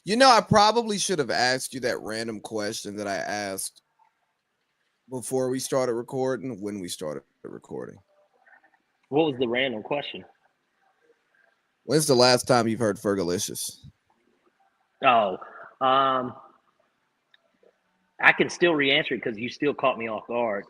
You know, I probably should have asked you that random question that I asked before we started recording, when we started recording. What was the random question? When's the last time you've heard Fergalicious? Oh, um, I can still re-answer it because you still caught me off guard.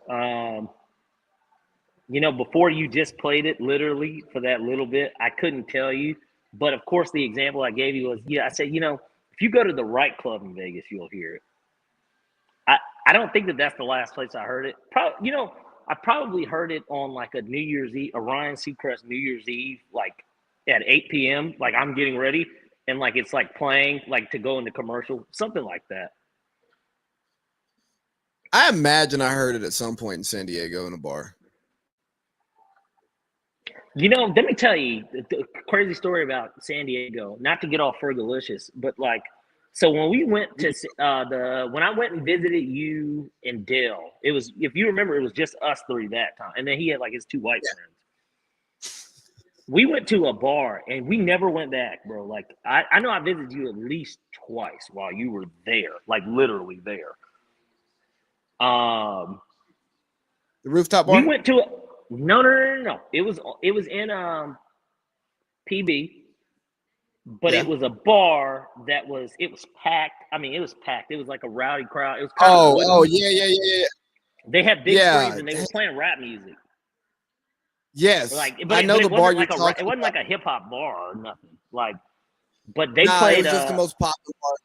Before you just played it, literally for that little bit, I couldn't tell you. But of course, the example I gave you was, I said, if you go to the right club in Vegas, you'll hear it. I, I don't think that that's the last place I heard it. I probably heard it on like a New Year's Eve, a Ryan Seacrest New Year's Eve, like at 8 p.m. Like I'm getting ready, and like it's like playing, like to go into commercial, something like that. I imagine I heard it at some point in San Diego in a bar. Let me tell you the crazy story about San Diego. Not to get off Fergalicious, but like, so when we went to when I went and visited you and Dale, it was, if you remember, it was just us three that time, and then he had like his two white friends. We went to a bar and we never went back, bro. Like I know I visited you at least twice while you were there, like literally there. Um, The rooftop we bar? went to a no. It was in PB, but Yeah. it was a bar it was packed. I mean, it was packed. It was like a rowdy crowd. It was kind of Oh, wooden. yeah. They had big screens Yeah. and they were playing rap music. Yes. Like, I know it the bar wasn't you're like talking it wasn't about. like a hip hop bar or nothing. Like, but they Nah, it played. was just the most popular bar.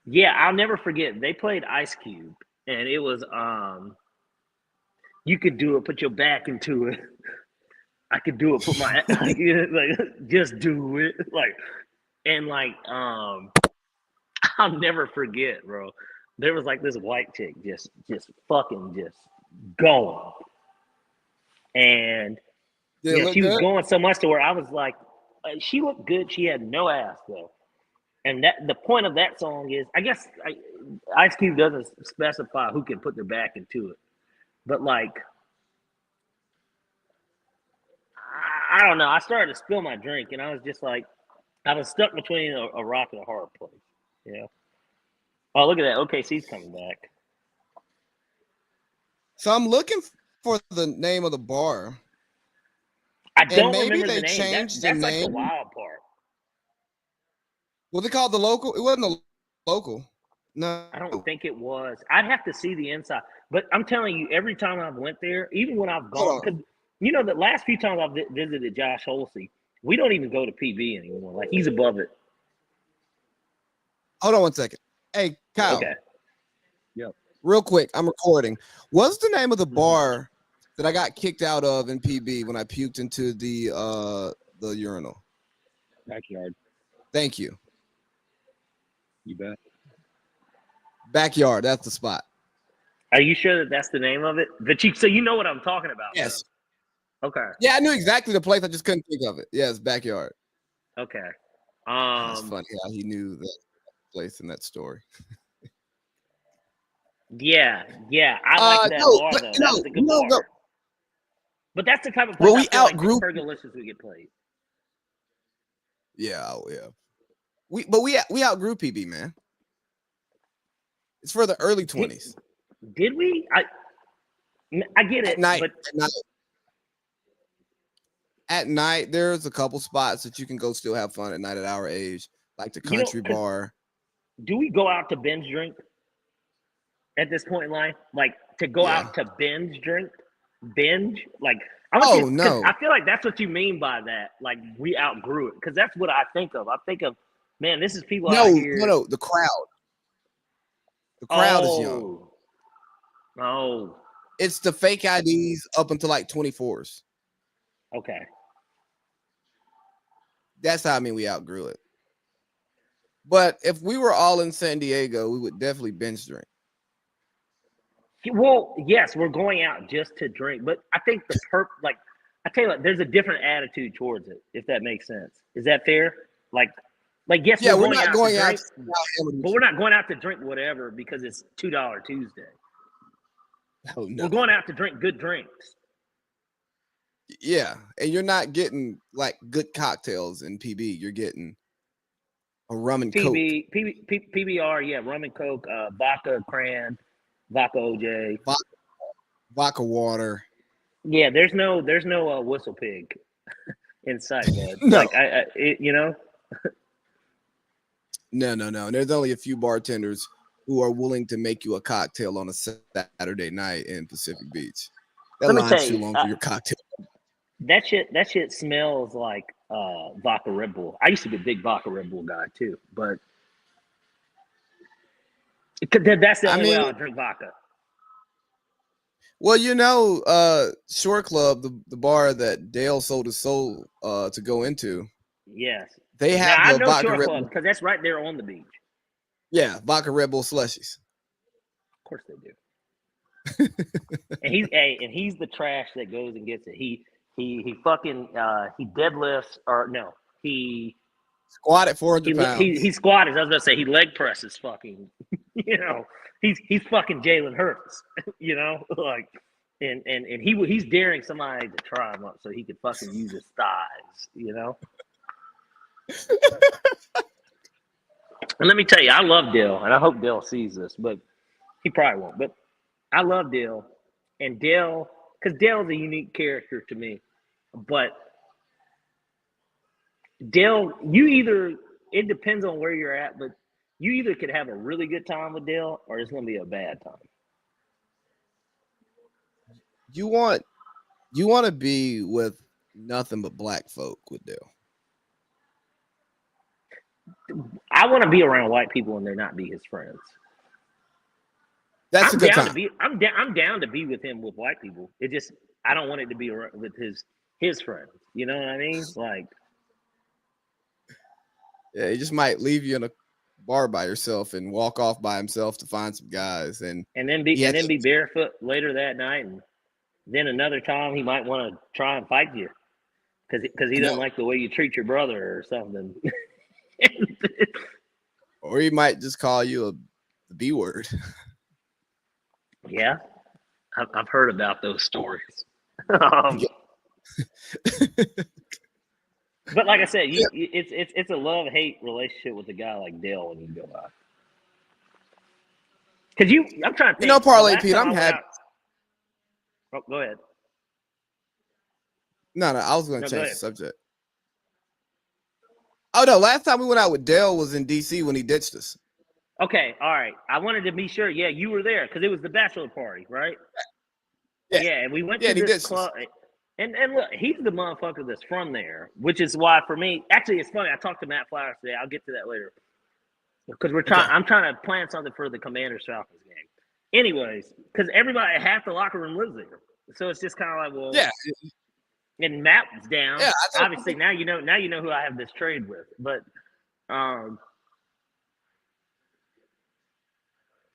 Yeah, I'll never forget. They played Ice Cube, and it was you could do it. Put your back into it. I could do it. Put my like just do it. Like, I'll never forget, bro. There was like this white chick just fucking just going, and Did it look she was good? going so much to where I was like, she looked good. She had no ass though, and that the point of that song is, I guess, Ice Cube doesn't specify who can put their back into it, but like, I don't know. I started to spill my drink, and I was just like, I was stuck between a rock and a hard place. You know. Oh, look at that. OKC's coming back. So I'm looking for the name of the bar. I And don't maybe remember the they name. changed the That's like the name. wild part. Was it called the local? It wasn't a local. I No. don't think it was. I'd have to see the inside. But I'm telling you, every time I've went there, even when I've Hold gone, on. because the last few times I've visited Josh Holsey, we don't even go to PB anymore. Like he's above it. Hold on one second. Hey, Kyle, Okay. Yep. real quick. I'm recording. What's the name of the Mhm. bar that I got kicked out of in PB when I puked into the urinal? Backyard. Thank you. You bet. Backyard. That's the spot. Are you sure that that's the name of it? So you know what I'm talking about, Yes. though. Okay. Yeah, I knew exactly the place. I just couldn't think of it. Yes, backyard. Okay. That's funny how he knew that place in that story. Yeah. I like that No, bar but though. That was a good no, bar. no. But that's the type of place Well, I we feel like outgrew. Fergalicious would get played. Yeah, yeah. We outgrew PB, man. It's for the early 20s. Did we? I get At it, night, but at night, there's a couple spots that you can go still have fun at night at our age, like the country 'cause bar. do we go out to binge drink at this point in life? Like to go Yeah. out to binge drink, like I want Oh you because no, I feel like that's what you mean by that. Like we outgrew it because that's what I think of. I think of, man, this is people out here. no. The crowd. The crowd is young. Oh, It's the fake IDs up until like 24s. okay. That's how I mean we outgrew it. But if we were all in San Diego, we would definitely binge drink. Well, yes, we're going out just to drink, but I think like I tell you what, there's a different attitude towards it, if that makes sense. Is that fair? Like yes, Yeah, we're we're going not out going to out. drink, but we're not going out to drink whatever because it's $2 Tuesday. Oh no. We're going out to drink good drinks. Yeah, and you're not getting like good cocktails in PB. You're getting A rum and coke. PBR, yeah, rum and coke, vodka, cran, vodka OJ. Vodka water. Yeah, there's no whistle pig in sight, bud. No. Like you know. No. There's only a few bartenders who are willing to make you a cocktail on a Saturday night in Pacific Beach. That Let me line's tell too you, long for your cocktail. That shit smells like vodka Red Bull. I used to be a big vodka Red Bull guy too, but that's the only way I'll drink vodka. Well, Shore Club, the bar that Dale sold his soul to go into. Yes. They have now, I the know vodka Shore Red Club Bull. because that's right there on the beach. Yeah, vodka Red Bull slushies. Of course they do. and he's the trash that goes and gets it. He fucking he deadlifts or no, he squatted 400 pounds. He squatted. I was gonna say he leg presses fucking. He's fucking Jalen Hurts. Like and he's daring somebody to try him up so he could fucking use his thighs. And let me tell you, I love Dale, and I hope Dale sees this, but he probably won't. But I love Dale, and Dale, because Dale's a unique character to me. But Dale, it depends on where you're at, but you either could have a really good time with Dale, or it's going to be a bad time. You want to be with nothing but black folk with Dale. I want to be around white people and they not be his friends. That's a good time. I'm down to be with him with white people. It just I don't want it to be with his friends. You know what I mean? Like, yeah, he just might leave you in a bar by yourself and walk off by himself to find some guys and then be barefoot later that night, and then another time he might want to try and fight you because he doesn't like the way you treat your brother or something. Or he might just call you a B word. Yeah, I've heard about those stories. But like I said, it's a love-hate relationship with a guy like Dale when you go out. Because I'm trying to think. Parlay Pete, I'm happy. Oh, go ahead. No, I was going to change the subject. Oh, no, last time we went out with Dale was in D.C. when he ditched us. Okay, all right. I wanted to be sure. Yeah, you were there because it was the bachelor party, right? Yeah, and we went to this club. And look, he's the motherfucker that's from there, which is why for me, actually, it's funny. I talked to Matt Flowers today. I'll get to that later because I'm trying to plan something for the Commanders Falcons game. Anyways, because half the locker room lives there, so it's just kind of like, well, yeah. And Matt was down. Yeah, obviously now you know who I have this trade with, but because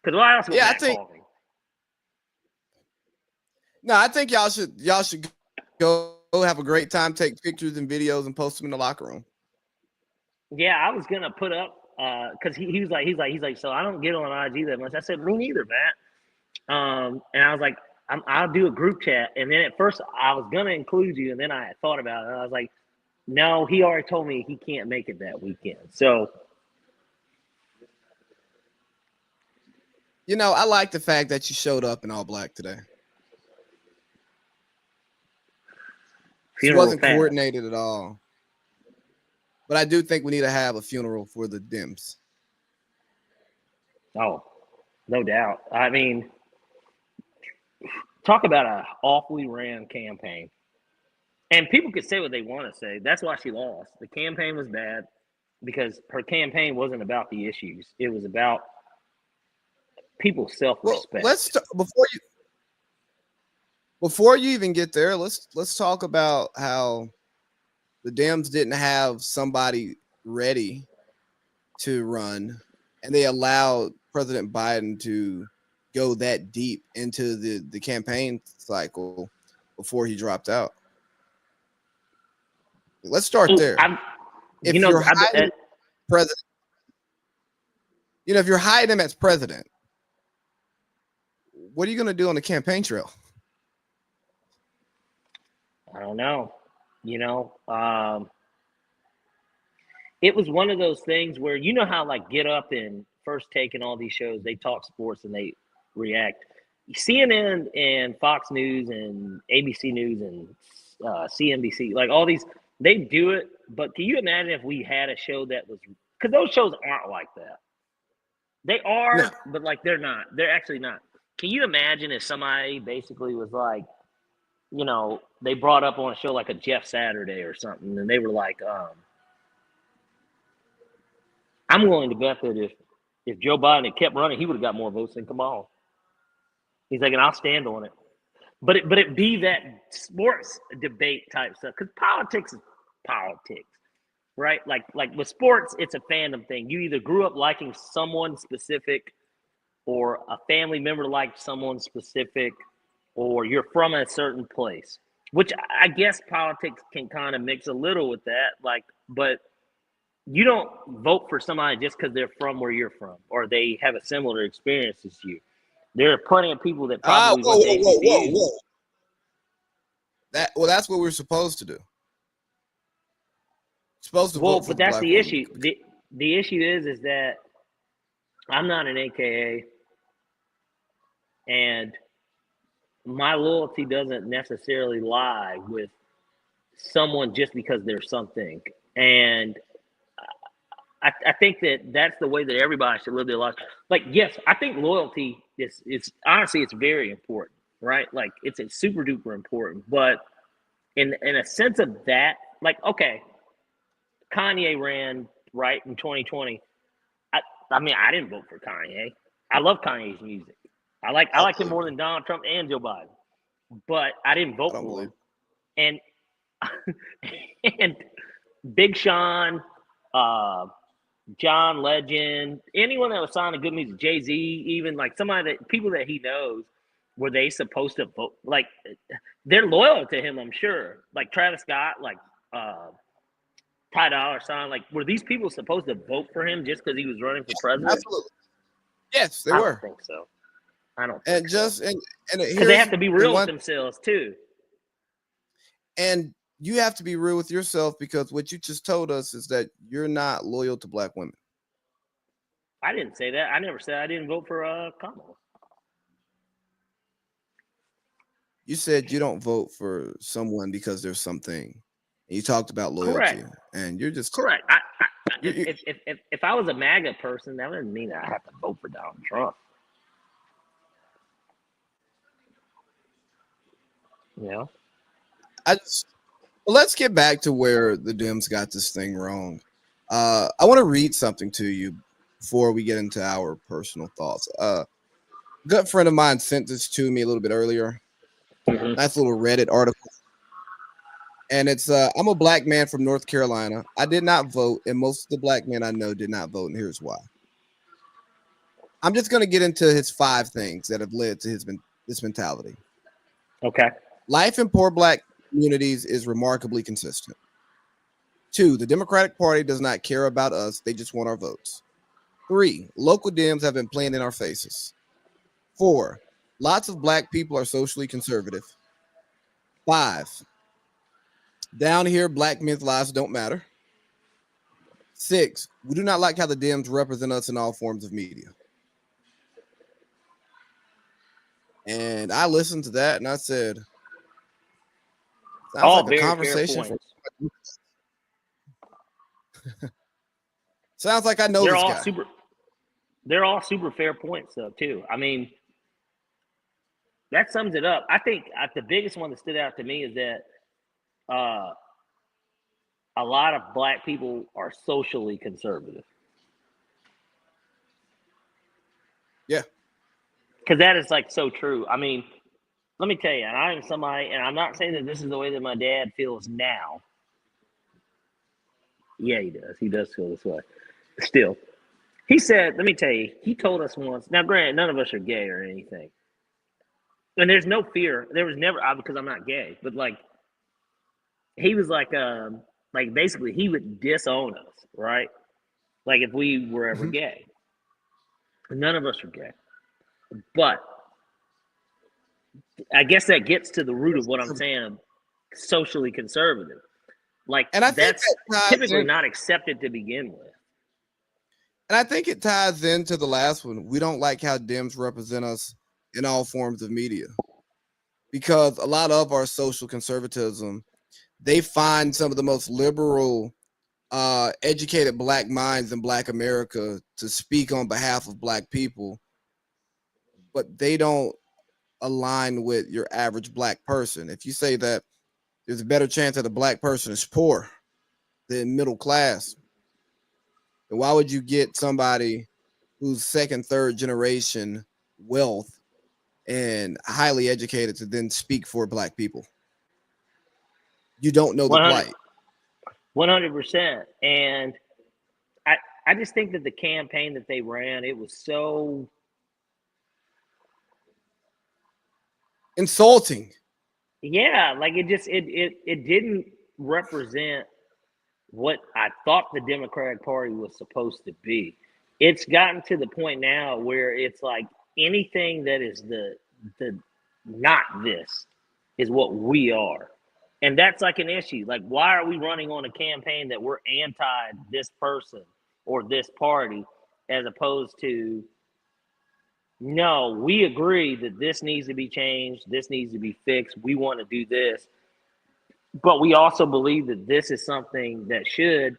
why else? Yeah, I think y'all should go have a great time, take pictures and videos, and post them in the locker room. Yeah, I was gonna put up because he's like, so I don't get on IG that much. I said, me neither, Matt. And I was like, I'll do a group chat. And then at first I was gonna include you, and then I thought about it. And I was like, no, he already told me he can't make it that weekend. So. I like the fact that you showed up in all black today. It wasn't coordinated at all. But I do think we need to have a funeral for the Dems. Oh, no doubt. I mean, talk about an awfully ran campaign. And people could say what they want to say. That's why she lost. The campaign was bad because her campaign wasn't about the issues. It was about people's self-respect. Well, before you even get there, let's talk about how the Dems didn't have somebody ready to run, and they allowed President Biden to go that deep into the campaign cycle before he dropped out. Let's start there. If you're hiding president, if you're hiding him as president, what are you going to do on the campaign trail? I don't know. it was one of those things where you know how like Get Up and First Take and all these shows, they talk sports and they react. CNN and Fox News and ABC News and CNBC, like all these, they do it. But can you imagine if we had a show that was, because those shows aren't like that. They are, No. but like they're not. They're actually not. Can you imagine if somebody basically was like, you know, they brought up on a show like a Jeff Saturday or something, and they were like, I'm willing to bet that if Joe Biden had kept running, he would have got more votes than Kamala. He's like, and I'll stand on it. But it be that sports debate type stuff, because politics is politics, right? Like with sports, it's a fandom thing. You either grew up liking someone specific, or a family member liked someone specific, or you're from a certain place. Which I guess politics can kind of mix a little with that, like, but you don't vote for somebody just because they're from where you're from or they have a similar experience as you. There are plenty of people that probably Whoa, went to whoa, whoa, whoa, HBCUs. whoa. That's what we're supposed to do. Supposed to Well, vote for but that's black the women. issue. The issue is that I'm not an AKA, and my loyalty doesn't necessarily lie with someone just because they're something. And I think that's the way that everybody should live their life. Like, yes, I think loyalty is honestly, it's very important, right? Like, it's super duper important. But in a sense of that, like, okay, Kanye ran right in 2020. I mean, I didn't vote for Kanye. I love Kanye's music. I like him more than Donald Trump and Joe Biden. But I didn't vote for him. And and Big Sean, John Legend, anyone that was signing good music, Jay-Z, even like somebody that people that he knows, were they supposed to vote? Like, they're loyal to him, I'm sure. Like Travis Scott, like Ty Dolla $ign, like, were these people supposed to vote for him just because he was running for president? Absolutely. Yes, they I were. don't think so. I don't And think just so. and Because they have to be real with themselves too. And you have to be real with yourself, because what you just told us is that you're not loyal to black women. I didn't say that. I never said I didn't vote for Kamala. You said you don't vote for someone because there's something. And you talked about loyalty. Correct. And you're just correct. If I was a MAGA person, that wouldn't mean that I have to vote for Donald Trump. You know? Let's get back to where the Dems got this thing wrong. I want to read something to you before we get into our personal thoughts. A good friend of mine sent this to me a little bit earlier. Mhm. Nice little Reddit article. And it's I'm a black man from North Carolina. I did not vote, and most of the black men I know did not vote, and here's why. I'm just going to get into his 5 things that have led to this mentality. Okay. Life in poor black communities is remarkably consistent. 2, the Democratic Party does not care about us. They just want our votes. 3, local Dems have been playing in our faces. 4, lots of black people are socially conservative. 5, down here, black men's lives don't matter. 6, we do not like how the Dems represent us in all forms of media. And I listened to that and I said, sounds like a conversation for sounds like I know They're this all guy. They're all super fair points though too. I mean, that sums it up. I think the biggest one that stood out to me is that a lot of black people are socially conservative. Yeah. Because that is like so true. I mean, let me tell you, and I am somebody, and I'm not saying that this is the way that my dad feels now. Yeah, he does. He does feel this way. Still, he said, let me tell you, he told us once. Now, granted, none of us are gay or anything. And there's no fear. There was never, because I'm not gay, but like, he was like basically he would disown us, right? Like if we were ever gay. None of us are gay. But I guess that gets to the root of what I'm saying, socially conservative. Like, And I think that's that ties typically in, not accepted to begin with. and I think it ties into the last one. We don't like how Dems represent us in all forms of media because a lot of our social conservatism, they find some of the most liberal, educated Black minds in Black America to speak on behalf of Black people, but they don't align with your average Black person. If you say that there's a better chance that a Black person is poor than middle class, then why would you get somebody who's second, third generation wealth and highly educated to then speak for Black people? You don't know the 100 plight. 100%. And I just think that the campaign that they ran, it was so Insulting. yeah, like it didn't represent what I thought the Democratic Party was supposed to be. It's gotten to the point now where it's like anything that is the not this is what we are. And that's like an issue. Like, why are we running on a campaign that we're anti this person or this party, as opposed to, no, we agree that this needs to be changed, this needs to be fixed, we want to do this, but we also believe that this is something that should,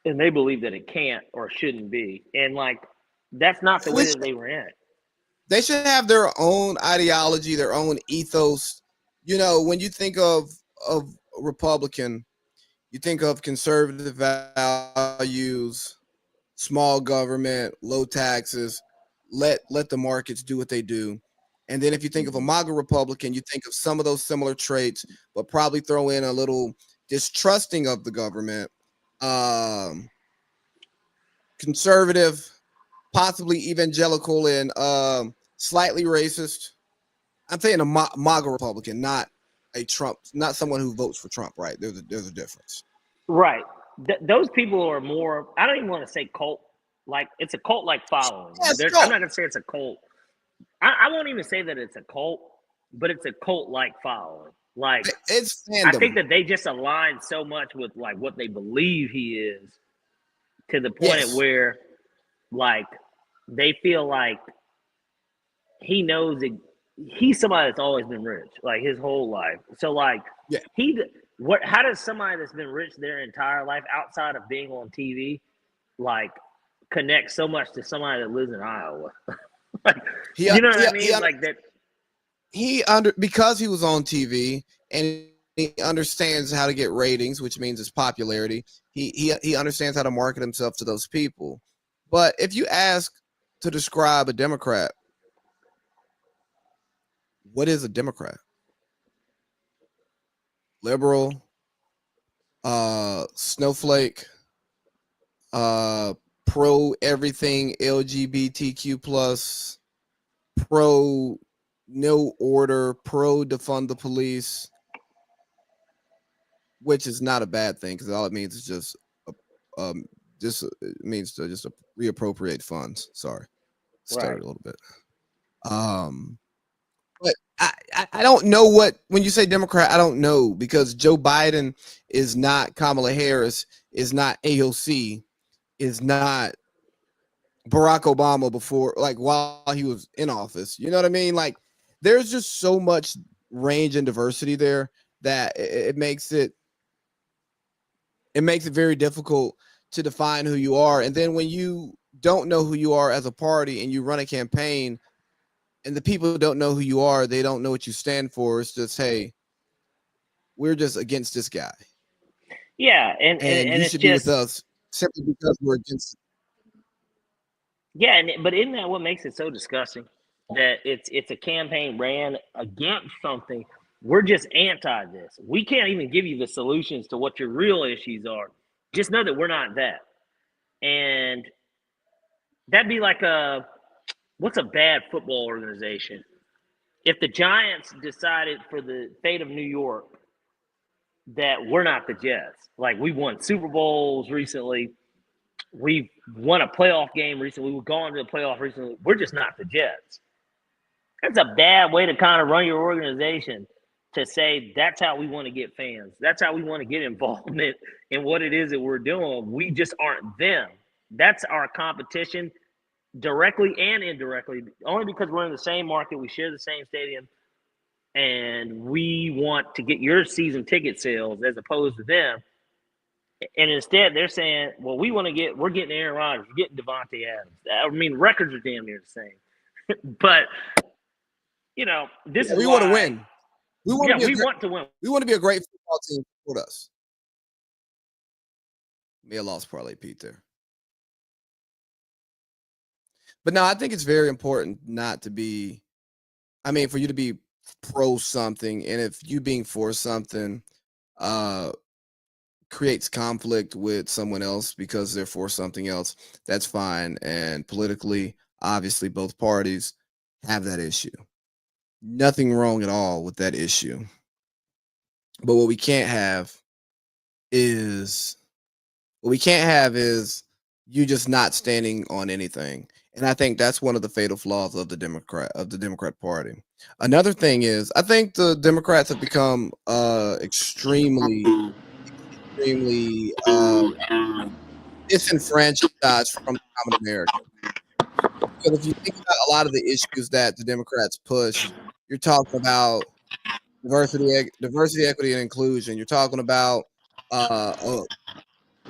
and they believe that it can't or shouldn't be. And like, that's not the way that they ran it. They should have their own ideology, their own ethos. You know, when you think of Republican, you think of conservative values, small government, low taxes, let the markets do what they do. And then if you think of a MAGA Republican, you think of some of those similar traits, but probably throw in a little distrusting of the government, conservative, possibly evangelical, and slightly racist. I'm saying a MAGA Republican, not a Trump, not someone who votes for Trump. Right? There's a difference. Right. Those people are more, I don't even want to say cult. Like, it's a cult like following. Yes, I'm not going to say it's a cult. I won't even say that it's a cult, but it's a cult like following. Like, it's fandom. I think that they just align so much with like what they believe he is, to the point at where like they feel like he knows that he's somebody that's always been rich, like his whole life. So like, how does somebody that's been rich their entire life outside of being on TV like connect so much to somebody that lives in Iowa? Like, you know what I mean? Like that. Because he was on TV and he understands how to get ratings, which means his popularity. He understands how to market himself to those people. But if you ask to describe a Democrat, what is a Democrat? Liberal, snowflake, pro everything LGBTQ plus, pro no order, pro defund the police, which is not a bad thing because all it means is just it means to just reappropriate funds. Sorry, started a little bit. But I don't know when you say Democrat, I don't know, because Joe Biden is not Kamala Harris, is not AOC, is not Barack Obama before, like while he was in office. You know what I mean? Like, there's just so much range and diversity there that it makes it very difficult to define who you are. And then when you don't know who you are as a party and you run a campaign and the people who don't know who you are, they don't know what you stand for. It's just, hey, we're just against this guy. Yeah, and you should be with us simply because we're against. Yeah, but isn't that what makes it so disgusting? That it's a campaign ran against something. We're just anti this. We can't even give you the solutions to what your real issues are. Just know that we're not that. And that'd be like what's a bad football organization? If the Giants decided for the fate of New York that we're not the Jets, like we won Super Bowls recently, we've won a playoff game recently, we've gone to the playoff recently, we're just not the Jets. That's a bad way to kind of run your organization. to say that's how we want to get fans. That's how we want to get involvement in what it is that we're doing. We just aren't them. That's our competition directly and indirectly, only because we're in the same market, we share the same stadium, and we want to get your season ticket sales as opposed to them. And instead, they're saying, well, we're getting Aaron Rodgers, we're getting Devontae Adams. I mean, records are damn near the same. But, this is we why, want to win. We want to win. We want to be a great football team. Support us. May have lost Parlay Pete there. But no, I think it's very important not to be, for you to be pro something, and if you being for something creates conflict with someone else because they're for something else, that's fine. And politically, obviously, both parties have that issue. Nothing wrong at all with that issue. But what we can't have is you just not standing on anything. And I think that's one of the fatal flaws of the Democrat Party. Another thing is, I think the Democrats have become extremely disenfranchised from the common American. Because if you think about a lot of the issues that the Democrats push, you're talking about diversity, equity, and inclusion. You're talking about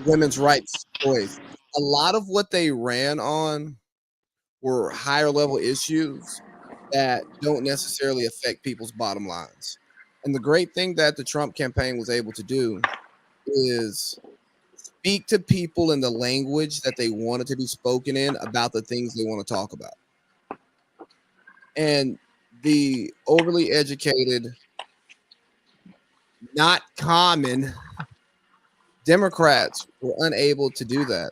women's rights choice. A lot of what they ran on were higher level issues that don't necessarily affect people's bottom lines. And the great thing that the Trump campaign was able to do is speak to people in the language that they wanted to be spoken in about the things they want to talk about. And the overly educated, not common Democrats were unable to do that.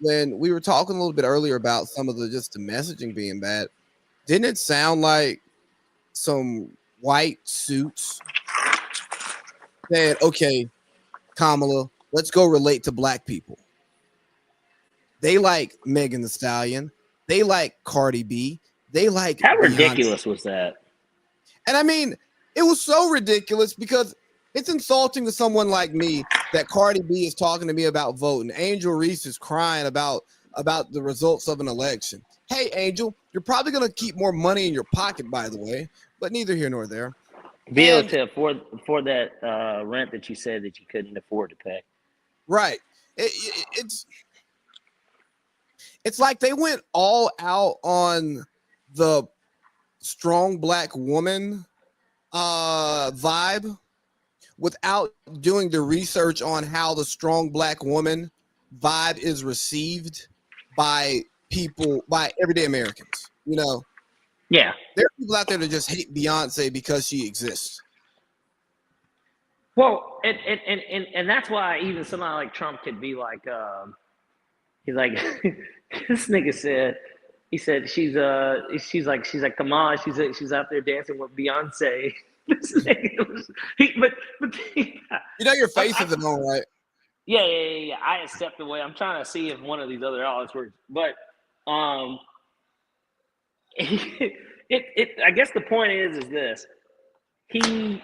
When we were talking a little bit earlier about some of the messaging being bad, didn't it sound like some white suits said, okay, Kamala, let's go relate to black people. They like Megan Thee Stallion. They like Cardi B. They like How Beyonce. ridiculous was that? And it was so ridiculous because it's insulting to someone like me that Cardi B is talking to me about voting. Angel Reese is crying about the results of an election. Hey, Angel, you're probably going to keep more money in your pocket, by the way, but neither here nor there. Be able to afford that rent that you said that you couldn't afford to pay. Right. It's like they went all out on the strong black woman vibe without doing the research on how the strong black woman vibe is received by everyday Americans. Yeah. There are people out there that just hate Beyonce because she exists. Well, and that's why even somebody like Trump could be like, he's like, this nigga said, he said she's like Kamala, she's out there dancing with Beyonce. This nigga was, your face isn't on, right? Yeah. I had stepped away. I'm trying to see if one of these other outlets works, but I guess the point is this: he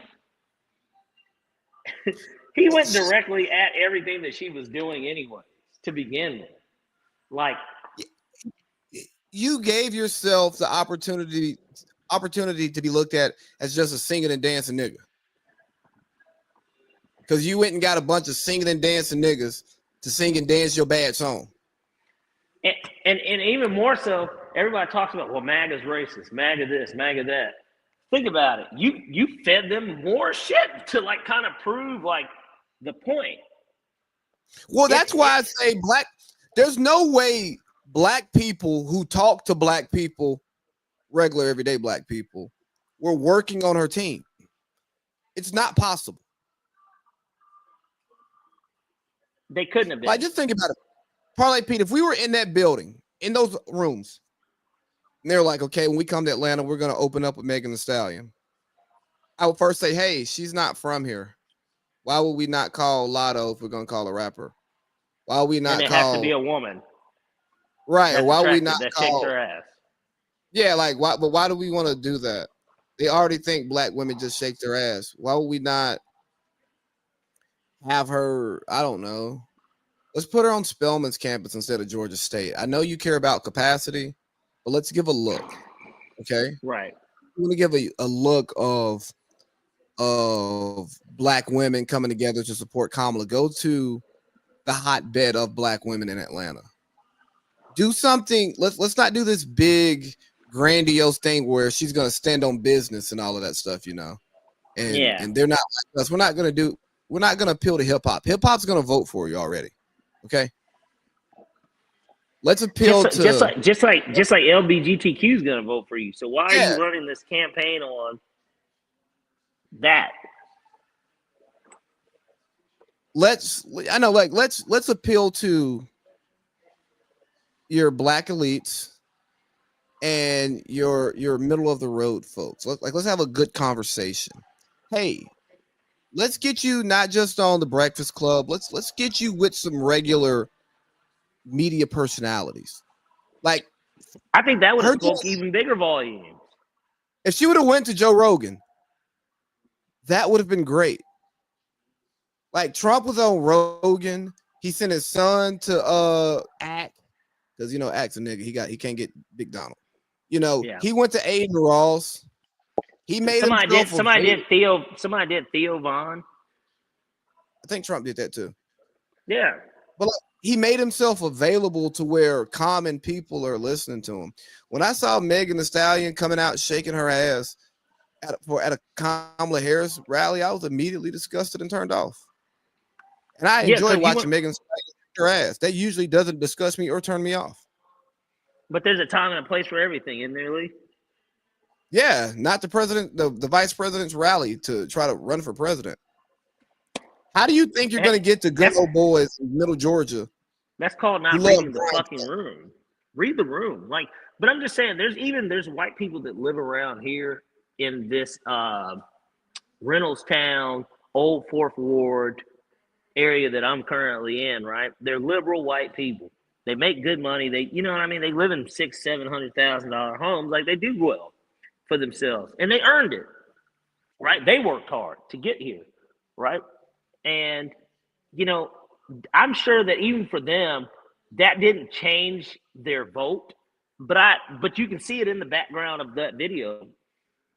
went directly at everything that she was doing anyways to begin with. Like, you gave yourself the opportunity to be looked at as just a singing and dancing nigga. Because you went and got a bunch of singing and dancing niggas to sing and dance your bad song. And even more so, everybody talks about, well, MAGA's racist, MAGA this, MAGA that. Think about it. You fed them more shit to like kind of prove like the point. Well, that's why I say there's no way black people who talk to black people, regular everyday black people, were working on her team. It's not possible. They couldn't have been. Like, just think about it. Parlay Pete, if we were in that building, in those rooms, and they're like, okay, when we come to Atlanta, we're going to open up with Megan Thee Stallion. I would first say, hey, she's not from here. Why would we not call Lotto if we're going to call a rapper? Why would we not and it call... has to be a woman. Right. Or why would we not that call... shakes her ass. Yeah, like, why? But why do we want to do that? They already think black women just shake their ass. Why would we not have her? I don't know. Let's put her on Spelman's campus instead of Georgia State. I know you care about capacity, but let's give a look. Okay. Right. We want to give a look of black women coming together to support Kamala. Go to the hotbed of black women in Atlanta. Do something. Let's not do this big grandiose thing where she's gonna stand on business and all of that stuff, you know. And they're not like us. We're not gonna appeal to hip hop. Hip hop's gonna vote for you already. Okay. Let's appeal just like LBGTQ is gonna vote for you. So why are you running this campaign on that? Let's appeal to your black elites and your middle of the road folks. Let's have a good conversation. Hey, let's get you not just on the Breakfast Club. Let's get you with some regular media personalities. Like, I think that would have spoke even bigger volumes. If she would have went to Joe Rogan, that would have been great. Like, Trump was on Rogan. He sent his son to act because you know Act's a nigga. He can't get Big Donald. You know, he went to Aiden Ross. He made somebody did Theo Vaughn. I think Trump did that too. Yeah. But he made himself available to where common people are listening to him. When I saw Megan Thee Stallion coming out shaking her ass at a Kamala Harris rally, I was immediately disgusted and turned off. And I enjoy watching Megan Thee Stallion shake her ass. That usually doesn't disgust me or turn me off. But there's a time and a place for everything, isn't there, Lee? Yeah, not the president, the vice president's rally to try to run for president. How do you think you're going to get the good old boys in Middle Georgia? That's called not reading the fucking room. Read the room. But I'm just saying, there's white people that live around here in this Reynoldstown, Old Fourth Ward area that I'm currently in, right? They're liberal white people. They make good money. They, you know what I mean? They live in $600,000-$700,000 homes. Like, they do well for themselves. And they earned it, right? They worked hard to get here, right? And, you know, I'm sure that even for them, that didn't change their vote. But you can see it in the background of that video.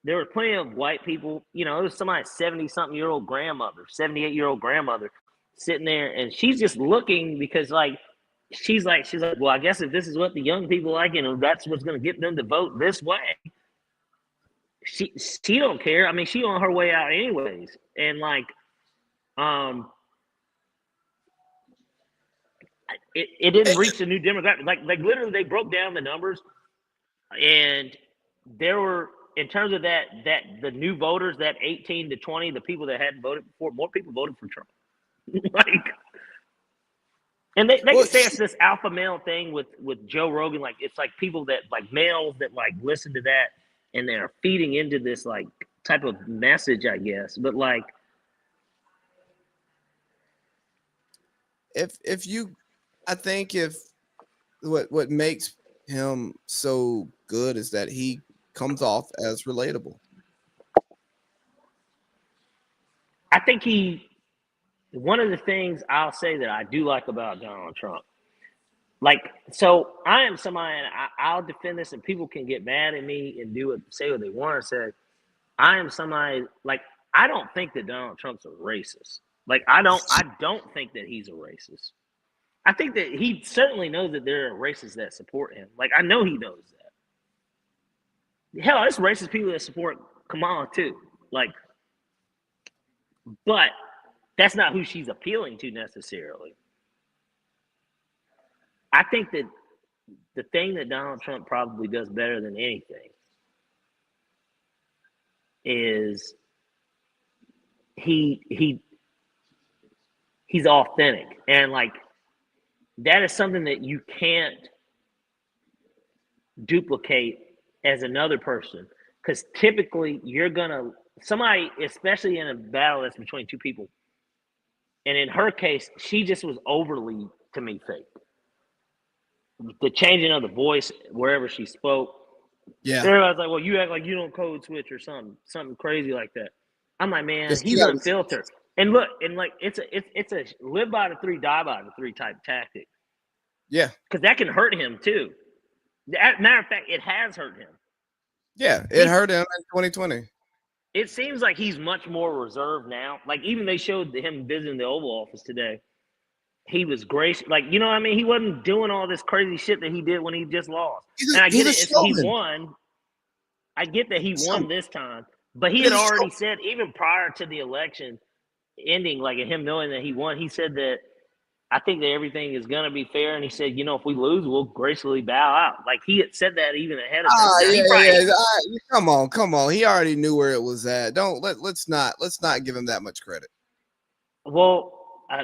There were plenty of white people, you know, there's somebody's 70-something-year-old grandmother, 78-year-old grandmother sitting there, and she's just looking because, like, she's like, well, I guess if this is what the young people like, you know, that's what's going to get them to vote this way. She don't care. I mean, she on her way out anyways. And, like, it didn't reach a new demographic. Like literally, they broke down the numbers, and there were, in terms of that the new voters, that 18 to 20, the people that hadn't voted before, more people voted for Trump. And they can say it's this alpha male thing with Joe Rogan. Like, it's like people that, like, males that, like, listen to that and they're feeding into this, like, type of message, I guess. But, like, I think what makes him so good is that he comes off as relatable. I think one of the things I'll say that I do like about Donald Trump, like, so I am somebody, and I'll defend this, and people can get mad at me and say what they want to say. I am somebody, like, I don't think that Donald Trump's a racist. Like, I don't think that he's a racist. I think that he certainly knows that there are racists that support him. Like, I know he knows that. Hell, there's racist people that support Kamala too. Like, but that's not who she's appealing to necessarily. I think that the thing that Donald Trump probably does better than anything is he's authentic. And, like, that is something that you can't duplicate as another person. Because typically somebody, especially in a battle that's between two people, and in her case, she just was overly, to me, fake. The changing of the voice wherever she spoke, Yeah. Everybody's like, well, you act like you don't code switch or something crazy like that. I'm like, man, Yes, he's you on gotta- filter. And look, and like it's a live by the three, die by the three type tactic. Yeah. Because that can hurt him too. Matter of fact, it has hurt him. Yeah. It hurt him in 2020. It seems like he's much more reserved now. Like even they showed him visiting the Oval Office today. He was gracious. Like, you know what I mean? He wasn't doing all this crazy shit that he did when he just lost. And I get it. He won. I get that he won this time. But he had already said, even prior to the election ending, like him knowing that he won, he said that I think that everything is going to be fair. And he said, you know, if we lose, we'll gracefully bow out. Like he had said that even ahead of time. Yeah. Come on. He already knew where it was at. Let's not give him that much credit. Well,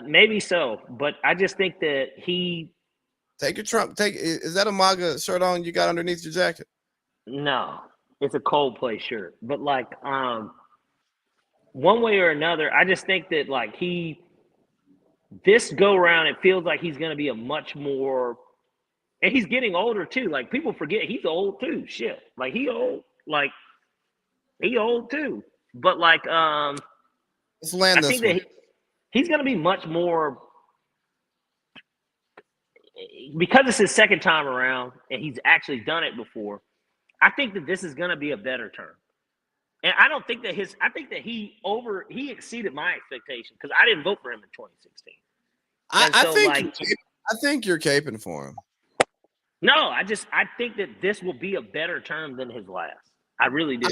maybe so, but I just think that he. Take your Trump. Is that a MAGA shirt on you got underneath your jacket? No, it's a Coldplay shirt. But like, one way or another, I just think that like this go around, it feels like he's going to be a much more, and he's getting older too. Like people forget he's old too. Shit, like he old too. But like, let's land this one. He's going to be much more, because it's his second time around and he's actually done it before. I think that this is going to be a better term. And I don't think that I think that he exceeded my expectation because I didn't vote for him in 2016. I think you're caping for him. No, I think that this will be a better term than his last. I really do.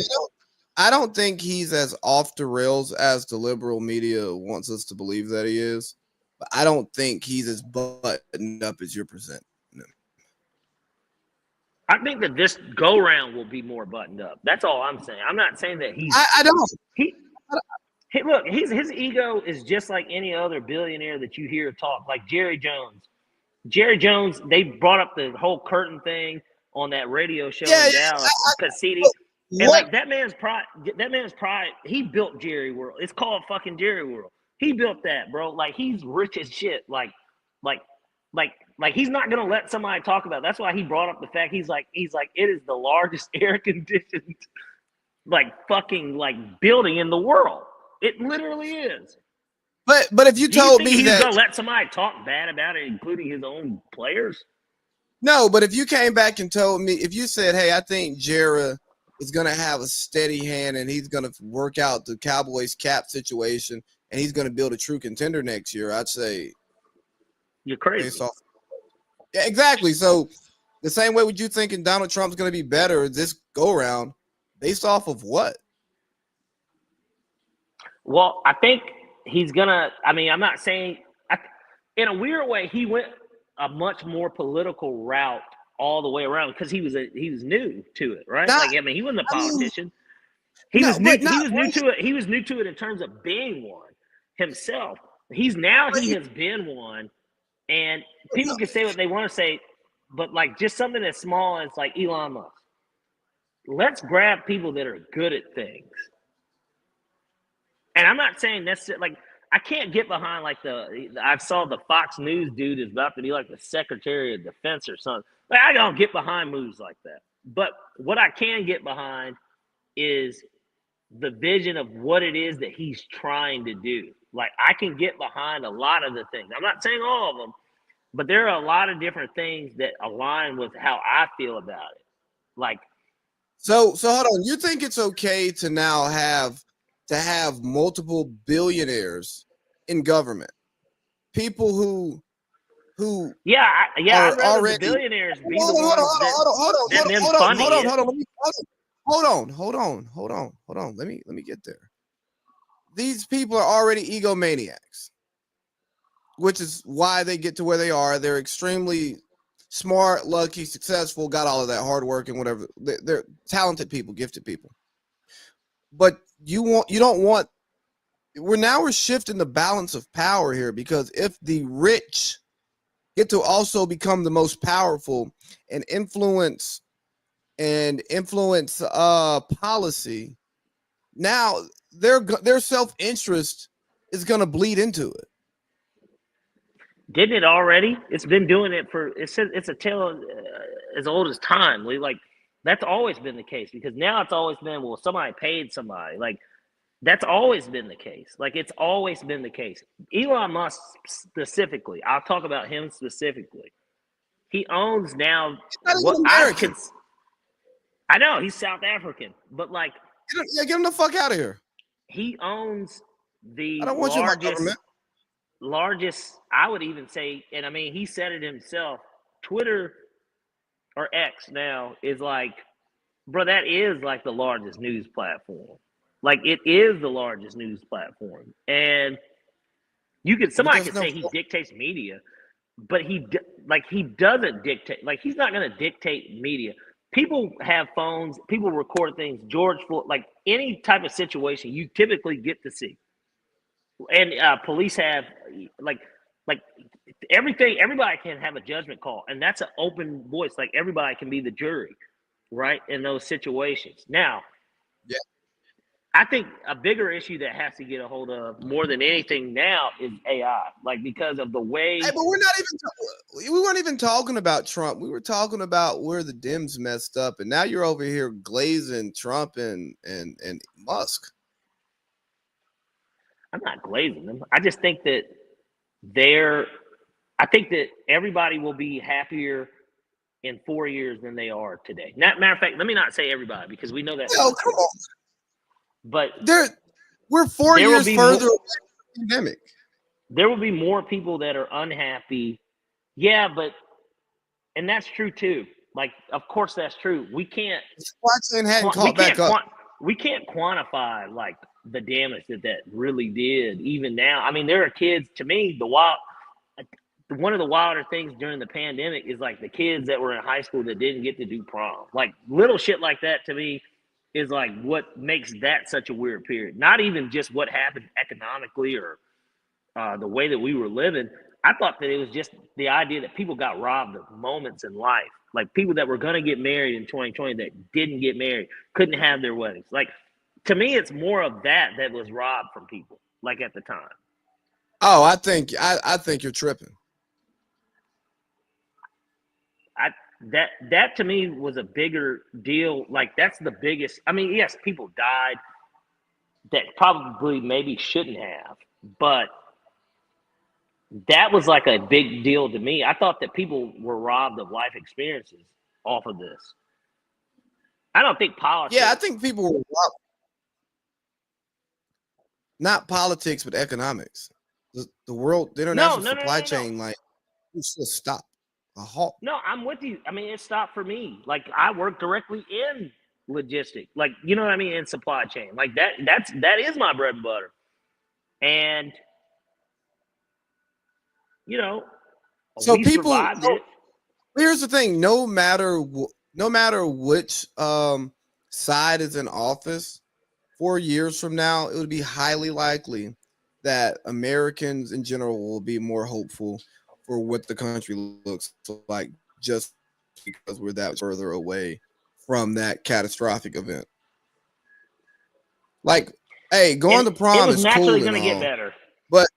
I don't think he's as off the rails as the liberal media wants us to believe that he is. But I don't think he's as buttoned up as you're presenting him. I think that this go round will be more buttoned up. That's all I'm saying. I'm not saying that he's. I don't. Look, his ego is just like any other billionaire that you hear talk, like Jerry Jones. Jerry Jones, they brought up the whole curtain thing on that radio show in Dallas, Cassidy. And like that man's pride, he built Jerry World. It's called fucking Jerry World. He built that, bro. Like he's rich as shit. Like he's not gonna let somebody talk about it. That's why he brought up the fact he's like it is the largest air conditioned fucking building in the world. It literally is. But if you told me he's that gonna let somebody talk bad about it, including his own players. No, but if you came back and told me, if you said, hey, I think Jera is going to have a steady hand and he's going to work out the Cowboys cap situation and he's going to build a true contender next year, I'd say you're crazy. Yeah, exactly. So the same way with you thinking Donald Trump's going to be better this go around, based off of what? Well, I think he's gonna. I mean, I'm not saying. In a weird way, he went a much more political route all the way around because he was new to it, right? He wasn't a politician. He was new to it. He was new to it in terms of being one himself. He has been one, and people can say what they want to say, but just something as small as Elon Musk. Let's grab people that are good at things. And I'm not saying that's I can't get behind I saw the Fox News dude is about to be the Secretary of Defense or something. I don't get behind moves like that. But what I can get behind is the vision of what it is that he's trying to do. I can get behind a lot of the things. I'm not saying all of them, but there are a lot of different things that align with how I feel about it. So hold on. You think it's okay to now have multiple billionaires in government, people who I'd rather the billionaires be the ones Hold on. Let me get there. These people are already egomaniacs, which is why they get to where they are. They're extremely smart, lucky, successful, got all of that hard work and whatever. They're talented people, gifted people. But we're shifting the balance of power here, because if the rich get to also become the most powerful and influence policy, now their self-interest is going to bleed into it. Didn't it already? It's been doing it it's a tale as old as time. That's always been the case because now it's always been, well, somebody paid somebody. Like, that's always been the case. Like, it's always been the case. Elon Musk specifically, I'll talk about him specifically. He owns now He's not what even American. I know he's South African, but like, Get him the fuck out of here. he owns the I don't want you in my government. largest, I would even say, and I mean, he said it himself, Twitter or X now is like, bro, that is like the largest news platform. Like, it is the largest news platform. And somebody could say he dictates media, but he doesn't dictate. Like, he's not going to dictate media. People have phones, people record things. George Floyd, like any type of situation, you typically get to see. And police have like everything. Everybody can have a judgment call, and that's an open voice. Like, everybody can be the jury, right, in those situations. Now, yeah, I think a bigger issue that has to get a hold of more than anything now is AI. Like, because of the way. Hey, but we weren't even talking about Trump. We were talking about where the Dems messed up, and now you're over here glazing Trump and Musk. I'm not glazing them. I just think that I think that everybody will be happier in 4 years than they are today. Matter of fact, let me not say everybody because we know that. Oh, come on. But we're 4 years further away from the pandemic. There will be more people that are unhappy. Yeah, and that's true too. Like, of course that's true. We can't. We can't quantify like the damage that really did. Even now, I mean, there are kids. To me, one of the wilder things during the pandemic is like the kids that were in high school that didn't get to do prom. Like, little shit like that to me is like what makes that such a weird period. Not even just what happened economically or the way that we were living. I thought that it was just the idea that people got robbed of moments in life. Like, people that were going to get married in 2020 that didn't get married, couldn't have their weddings. Like, to me, it's more of that was robbed from people, like, at the time. Oh, I think you're tripping. That to me was a bigger deal. Like, that's the biggest. I mean, yes, people died that probably maybe shouldn't have, but that was like a big deal to me. I thought that people were robbed of life experiences off of this. I don't think politics. Yeah, I think people were robbed. Not politics, but economics. The world, the international supply chain, like, it's just stopped. A halt. No, I'm with you. I mean, it stopped for me. Like, I work directly in logistics, like, you know what I mean, in supply chain. Like, that is my bread and butter. And you know, so people. Here's the thing: no matter which side is in office, 4 years from now, it would be highly likely that Americans in general will be more hopeful for what the country looks like, just because we're that further away from that catastrophic event. Like, hey, going to prom is naturally going to get better, but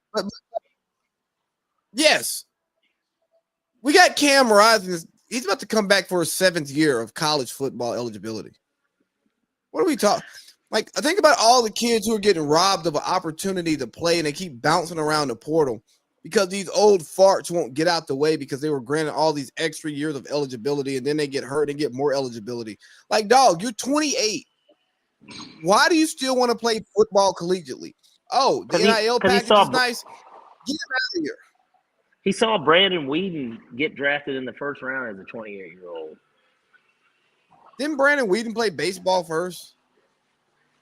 yes, we got Cam Rising. He's about to come back for his 7th year of college football eligibility. What are we talking? Like, I think about all the kids who are getting robbed of an opportunity to play, and they keep bouncing around the portal because these old farts won't get out the way because they were granted all these extra years of eligibility, and then they get hurt and get more eligibility. Like, dog, you're 28. Why do you still want to play football collegiately? Oh, the NIL package is nice. Get him out of here. He saw Brandon Weeden get drafted in the first round as a 28-year-old. Didn't Brandon Weeden play baseball first?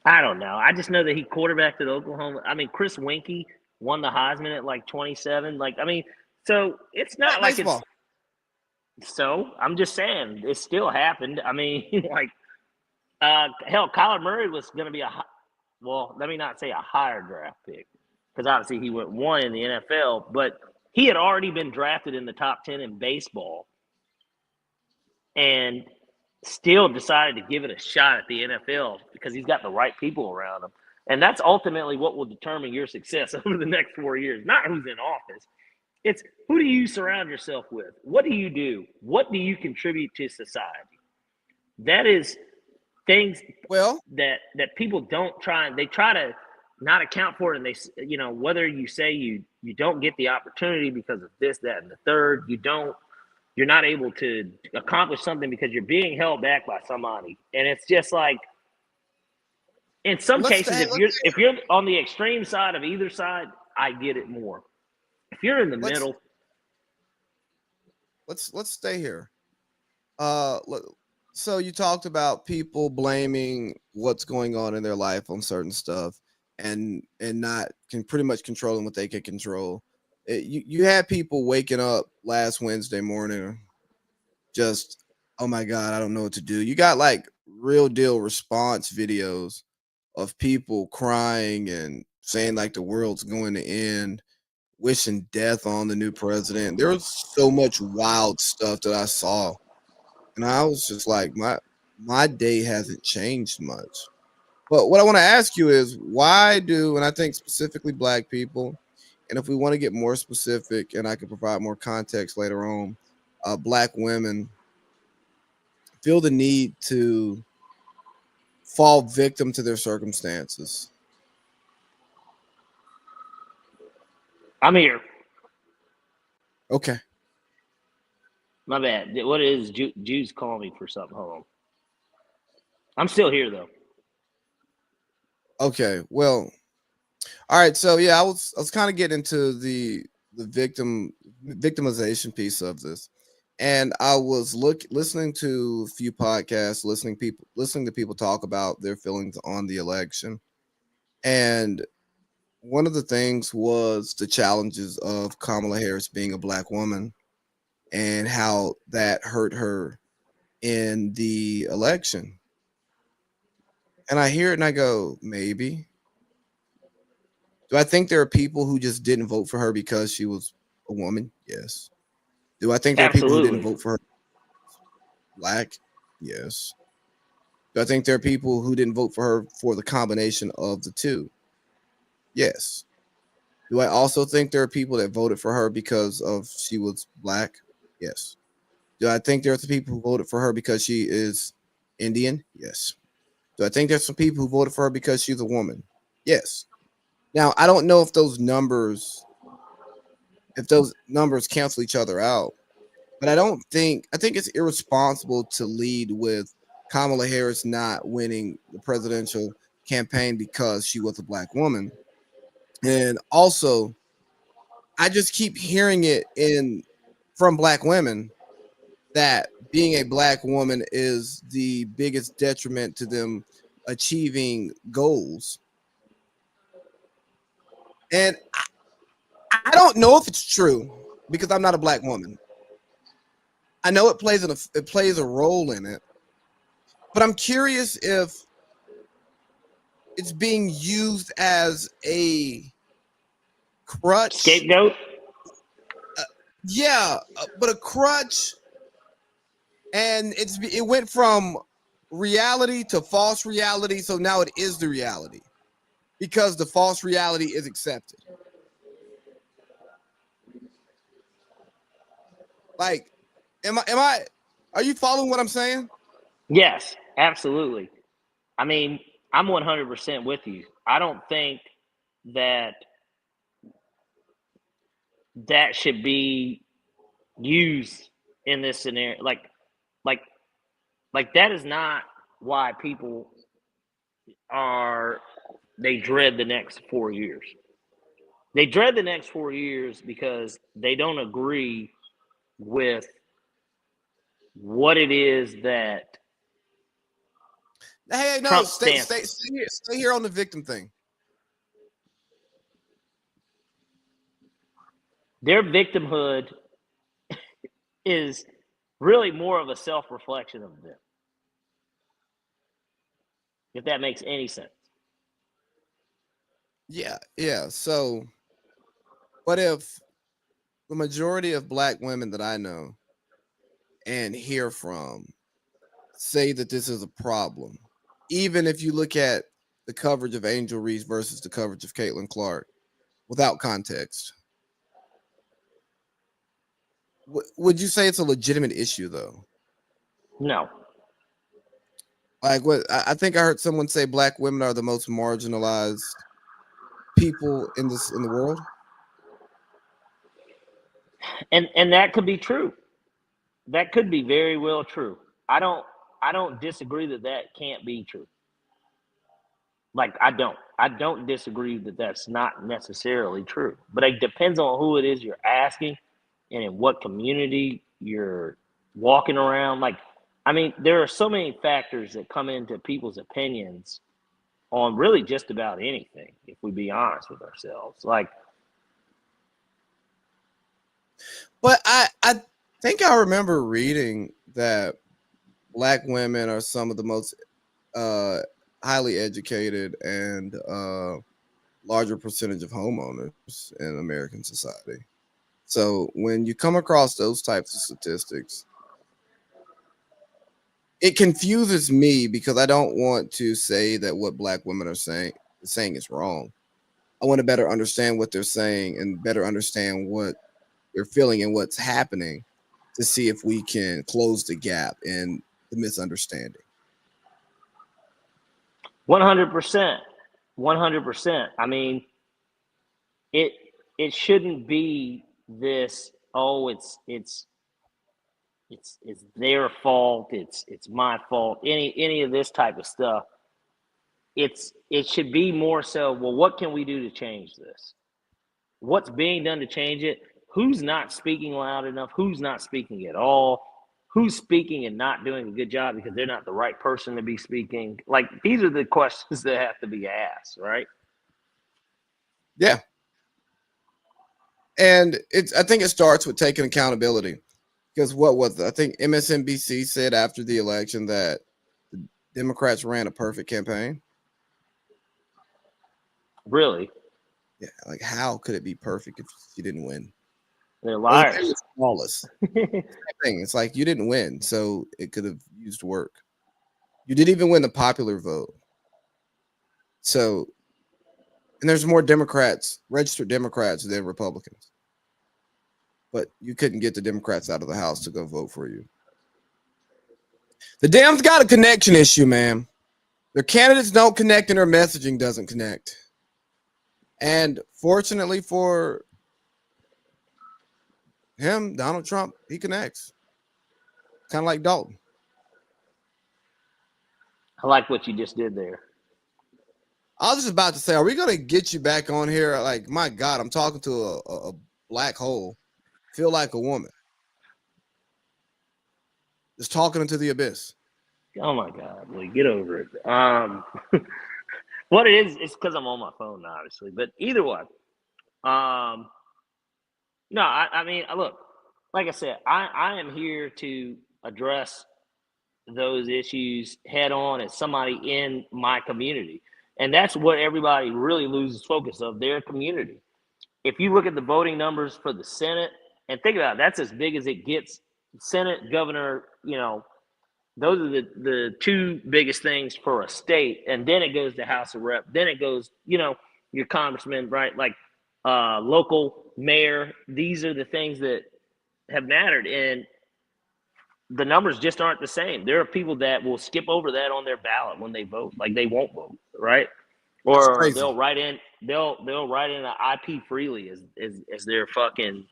I don't know. I just know that he quarterbacked at Oklahoma. I mean, Chris Weinke won the Heisman at like 27. Like, I mean, so it's not like baseball. So I'm just saying it still happened. I mean, like, hell, Kyler Murray was going to be let me not say a higher draft pick because obviously he went 1 in the NFL, but he had already been drafted in the top 10 in baseball and still decided to give it a shot at the NFL because he's got the right people around him. And that's ultimately what will determine your success over the next 4 years, not who's in office. It's who do you surround yourself with? What do you do? What do you contribute to society? That is things Well, that people don't try, and they try to not account for it. And they, whether you say you don't get the opportunity because of this, that, and the third, you're not able to accomplish something because you're being held back by somebody. And it's just like, in some let's cases, stay. if you're on the extreme side of either side, I get it more. If you're in the Let's middle, let's stay here. So you talked about people blaming what's going on in their life on certain stuff, and not can pretty much controlling what they can control. You had people waking up last Wednesday morning, just, oh my god, I don't know what to do. You got like real deal response videos of people crying and saying like the world's going to end, wishing death on the new president. There was so much wild stuff that I saw, and I was just like, my day hasn't changed much. But what I want to ask you is, why do, and I think specifically black people, and if we want to get more specific, and I can provide more context later on, black women feel the need to fall victim to their circumstances? I'm here. Okay. My bad. What is Jews calling me for something? Hold on. I'm still here though. Okay. Well, all right. So yeah, I was kind of getting into the victimization piece of this, and I was listening to a few podcasts, listening to people talk about their feelings on the election, and one of the things was the challenges of Kamala Harris being a black woman and how that hurt her in the election. And I hear it and I go, maybe. Do I think there are people who just didn't vote for her because she was a woman? Yes. Do I think there are people who didn't Absolutely. vote for her black? Yes. Do I think there are people who didn't vote for her for the combination of the two? Yes. Do I also think there are people that voted for her because of she was black? Yes. Do I think there are some people who voted for her because she is Indian? Yes. Do I think there's some people who voted for her because she's a woman? Yes. Now, I don't know if those numbers cancel each other out, but I think it's irresponsible to lead with Kamala Harris not winning the presidential campaign because she was a black woman. And also, I just keep hearing it from black women that being a black woman is the biggest detriment to them achieving goals. And I don't know if it's true because I'm not a black woman. I know it plays a role in it, but I'm curious if it's being used as a crutch. Scapegoat. Yeah, but a crutch, and it went from reality to false reality, so now it is the reality because the false reality is accepted. Like, are you following what I'm saying? Yes, absolutely. I mean, I'm 100% with you. I don't think that that should be used in this scenario. Like, like that is not why people they dread the next 4 years. They dread the next 4 years because they don't agree with what it is that Hey, no, Trump stay stands for. stay here on the victim thing. Their victimhood is really more of a self-reflection of them, if that makes any sense. Yeah, yeah. So, what if the majority of black women that I know and hear from say that this is a problem, even if you look at the coverage of Angel Reese versus the coverage of Caitlin Clark without context? Would you say it's a legitimate issue though? No. Like what I think I heard someone say black women are the most marginalized people in the world. And that could be true. That could be very well true. I don't disagree that that can't be true. Like I don't disagree that that's not necessarily true. But it depends on who it is you're asking and in what community you're walking around. Like I mean, there are so many factors that come into people's opinions on really just about anything, if we be honest with ourselves. Like, But I think I remember reading that black women are some of the most highly educated and larger percentage of homeowners in American society. So when you come across those types of statistics, it confuses me because I don't want to say that what black women are saying is wrong. I want to better understand what they're saying and better understand what they're feeling and what's happening to see if we can close the gap in the misunderstanding. 100%, 100%. I mean, it it shouldn't be this. Oh, it's their fault. It's my fault. Any of this type of stuff. It should be more so. Well, what can we do to change this? What's being done to change it? Who's not speaking loud enough? Who's not speaking at all? Who's speaking and not doing a good job because they're not the right person to be speaking? Like these are the questions that have to be asked, right? Yeah. And I think it starts with taking accountability. Because what was it? I think MSNBC said after the election that the Democrats ran a perfect campaign. Really, Yeah, like how could it be perfect if you didn't win? they're It was liars. flawless. Thing. It's like you didn't win, so it could have used work. You didn't even win the popular vote. So, and there's more Democrats, registered Democrats than Republicans. But you couldn't get the Democrats out of the House to go vote for you. The Dems got a connection issue, man. Their candidates don't connect and their messaging doesn't connect. And fortunately for him, Donald Trump, he connects. Kind of like Dalton. I like what you just did there. I was just about to say, are we going to get you back on here? Like, my God, I'm talking to a black hole. Feel like a woman. Just talking into the abyss. Oh my God, Lee, get over it. What it is, it's because I'm on my phone, obviously. But either way, um, no, I mean, look, like I said, I am here to address those issues head on as somebody in my community. And that's what everybody really loses focus of their community. If you look at the voting numbers for the Senate and think about it, that's as big as it gets. Senate, governor, those are the two biggest things for a state. And then it goes to House of Rep. Then it goes, your congressman, right? Like local mayor. These are the things that have mattered. And the numbers just aren't the same. There are people that will skip over that on their ballot when they vote, like they won't vote, right? That's Or crazy. they'll write in an IP freely as their fucking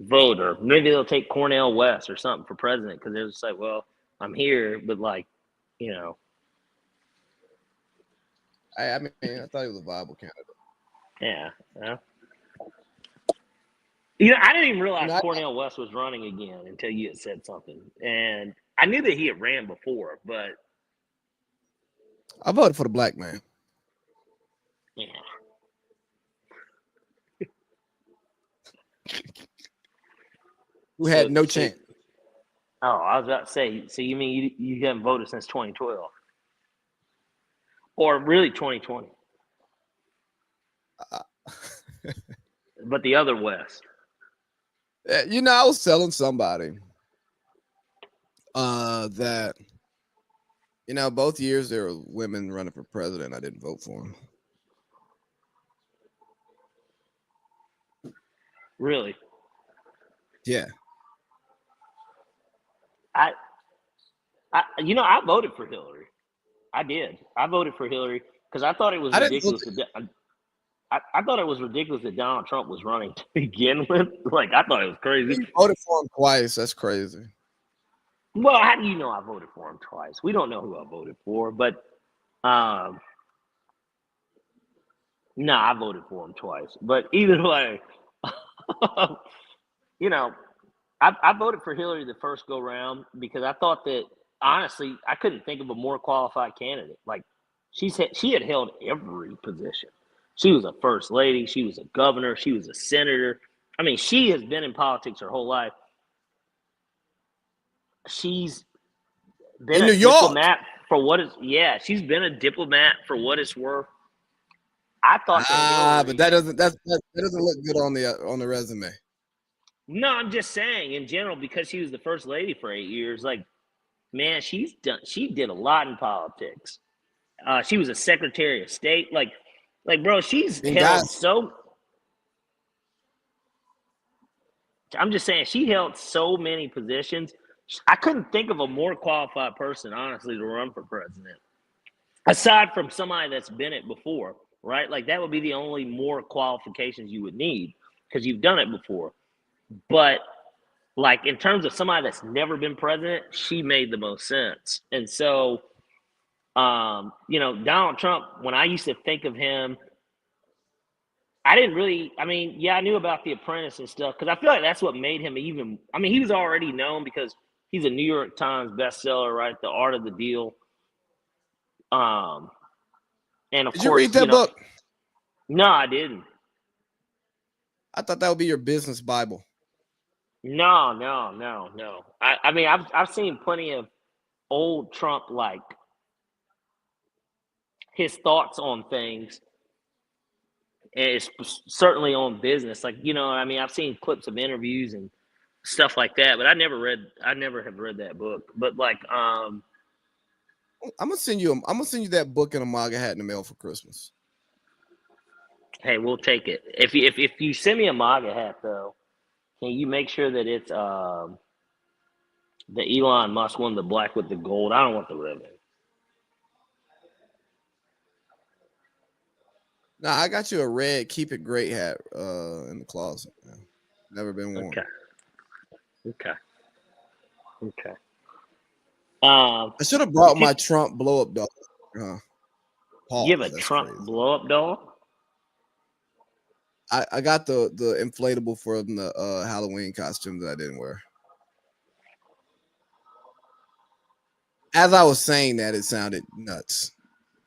vote, or maybe they'll take Cornel West or something for president because they're just like, well, I'm here, but like, you know, I mean, I thought he was a viable candidate. yeah. I didn't even realize Cornel West was running again until you had said something, and I knew that he had ran before, but I voted for the black man. yeah. Who had no chance. Oh, I was about to say, so you mean you haven't voted since 2012? Or really 2020? But the other West. I was telling somebody that, both years there were women running for president. I didn't vote for them. Really? Yeah. I voted for Hillary. I did. I voted for Hillary because I thought it was I didn't vote. ridiculous. I thought it was ridiculous that Donald Trump was running to begin with. Like, I thought it was crazy. You voted for him twice. That's crazy. Well, how do you know I voted for him twice? We don't know who I voted for, but no, I voted for him twice. But either way, you know, I voted for Hillary the first go round because I thought that honestly, I couldn't think of a more qualified candidate. Like she had held every position. She was a first lady. She was a governor. She was a senator. I mean, she has been in politics her whole life. She's been In a New York. diplomat for what is she's been a diplomat for what it's worth. I thought that but that doesn't look good on the resume. No, I'm just saying in general because she was the first lady for 8 years. Like, man, she did a lot in politics. She was a secretary of state. Like, bro, she's And held guys- so. I'm just saying she held so many positions. I couldn't think of a more qualified person, honestly, to run for president. Aside from somebody that's been it before, right? Like that would be the only more qualifications you would need because you've done it before. But like in terms of somebody that's never been president, she made the most sense. And so, Donald Trump, when I used to think of him, I didn't really, I knew about The Apprentice and stuff because I feel like that's what made him he was already known because he's a New York Times bestseller, right? The Art of the Deal. And of Did course, you read that book? No, I didn't. I thought that would be your business Bible. No. I've seen plenty of old Trump, like his thoughts on things. And it's certainly on business. Like, I've seen clips of interviews and stuff like that, but I never have read that book. But like, I'm gonna send you that book in a MAGA hat in the mail for Christmas. Hey, we'll take it. If you send me a MAGA hat though, can you make sure that it's the Elon Musk one, the black with the gold? I don't want the ribbon. No, I got you a red Keep It Great hat in the closet. Never been worn. Okay. I should have brought my Trump blow up doll. You have a Trump blow up doll? I got the inflatable from the Halloween costume that I didn't wear. As I was saying that, it sounded nuts.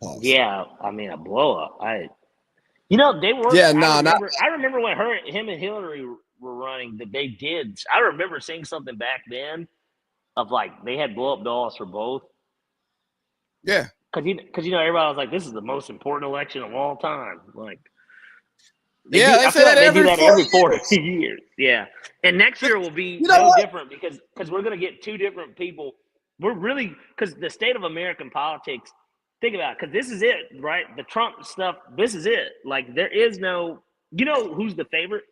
Pause. Yeah, a blow up. They were. Yeah, I remember when him and Hillary were running that they did. I remember seeing something back then of like they had blow up dolls for both. Yeah, because everybody was like, "This is the most important election of all time." Like, they say that every 4 years. Yeah, and next year will be different because we're gonna get two different people. We're really because the state of American politics. Think about it, because this is it, right? The Trump stuff, this is it. Like, there is no – who's the favorite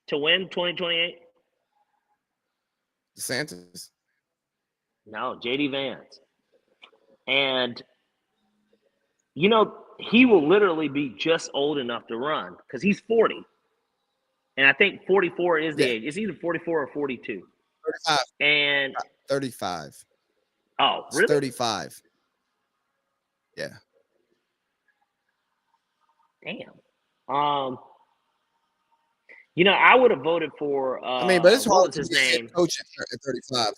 to win 2028? DeSantis. No, J.D. Vance. And, he will literally be just old enough to run because he's 40. And I think 44 is the age. It's either 44 or 42. 35. And 35. Oh, really? It's 35. Yeah. Damn. I would have voted for. But it's hard to be a coach at 35.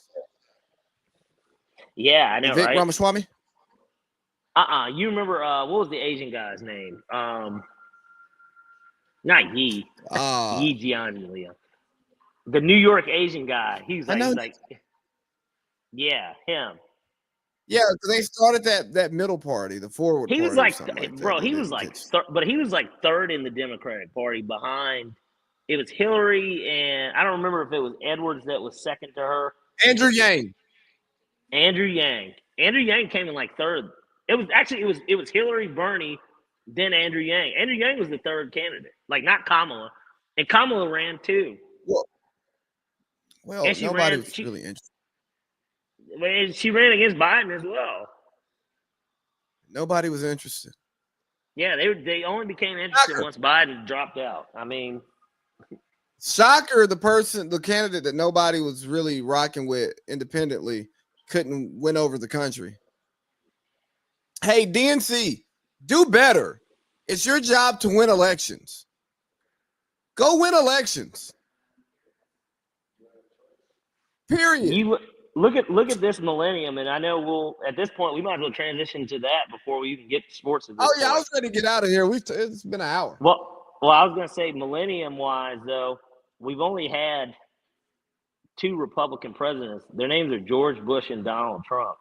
Yeah, I know, Vic right? Ramaswamy. You remember what was the Asian guy's name? Not Yi. Yi Jianlian. The New York Asian guy. He's like, yeah, him. Yeah, because they started that middle party, the forward. He was party like, bro, he was like, but he was like third in the Democratic Party behind. It was Hillary, and I don't remember if it was Edwards that was second to her. Andrew Yang. Andrew Yang came in like third. It was Hillary, Bernie, then Andrew Yang. Andrew Yang was the third candidate, like not Kamala, and Kamala ran too. Well, nobody was really interested. And she ran against Biden as well. Nobody was interested. Yeah, they only became interested Shocker. once Biden dropped out. I mean, Shocker, the candidate that nobody was really rocking with independently couldn't win over the country. Hey, DNC, do better. It's your job to win elections. Go win elections. Period. you look at this millennium, and I know we'll at this point we might as well transition to that before we even get to sports. At this I point. was ready to get out of here. It's been an hour. Well, I was going to say millennium-wise, though, we've only had 2 Republican presidents. Their names are George Bush and Donald Trump.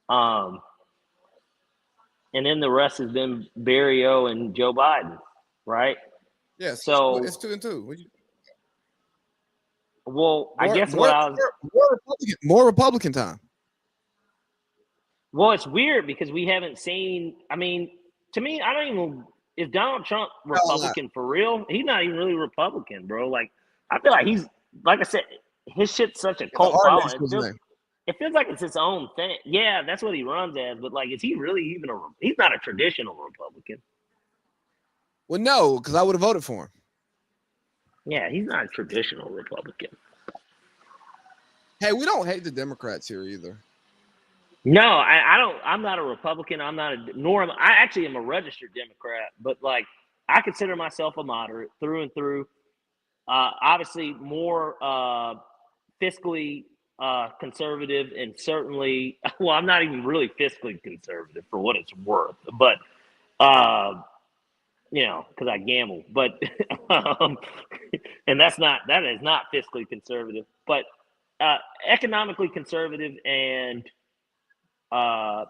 And then the rest has been Barry O and Joe Biden, right? Yes. So it's 2 and 2. I guess what I was more Republican time. Well, it's weird because we haven't seen. I mean, to me, I don't even. Is Donald Trump Republican for real? He's not even really Republican, bro. Like, I feel like he's, like I said, his shit's such a cult following. It feels like it's his own thing. Yeah, that's what he runs as. But, like, is he really even he's not a traditional Republican. Well, no, because I would have voted for him. Yeah, he's not a traditional Republican. Hey, we don't hate the Democrats here either. No, I don't. I'm not a Republican. I actually am a registered Democrat, but like I consider myself a moderate through and through. Obviously, more fiscally conservative, and certainly, well, I'm not even really fiscally conservative for what it's worth, but because I gamble, but and that is not fiscally conservative, but economically conservative and. I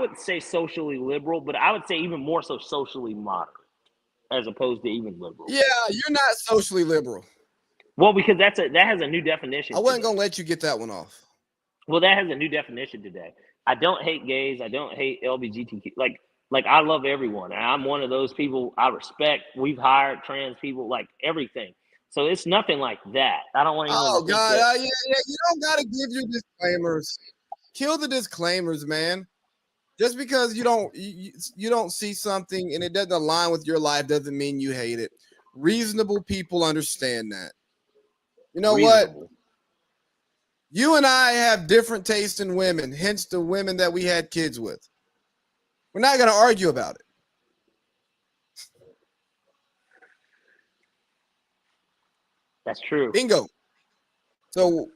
would say socially liberal, but I would say even more so socially moderate, as opposed to even liberal. Yeah, you're not socially liberal. Well, because that has a new definition. I wasn't gonna let you get that one off. Well, that has a new definition today. I don't hate gays. I don't hate LGBTQ. Like I love everyone. And I'm one of those people I respect. We've hired trans people, like everything. So it's nothing like that. I don't want anyone. Oh God, yeah. You don't gotta give your disclaimers. Kill the disclaimers, man. Just because you don't see something and it doesn't align with your life doesn't mean you hate it. Reasonable people understand that. You know what? You and I have different taste in women, hence the women that we had kids with. We're not gonna argue about it. That's true. Bingo. So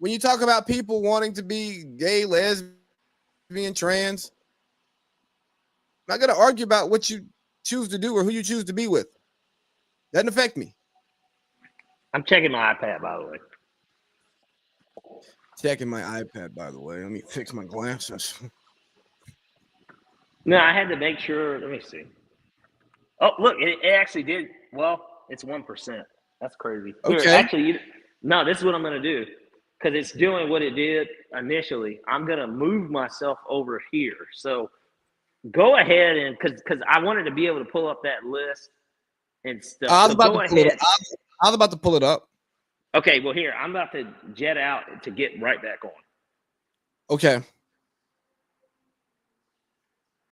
when you talk about people wanting to be gay, lesbian, trans, I'm not going to argue about what you choose to do or who you choose to be with. Doesn't affect me. I'm checking my iPad, by the way. Checking my iPad, by the way. Let me fix my glasses. No, I had to make sure. Let me see. Oh, look, it actually did. Well, it's 1%. That's crazy. Okay. Here, actually, no, this is what I'm going to do. Because it's doing what it did initially. I'm going to move myself over here. So go ahead and because I wanted to be able to pull up that list and stuff. I was about to pull it up. Okay, well, here, I'm about to jet out to get right back on. Okay.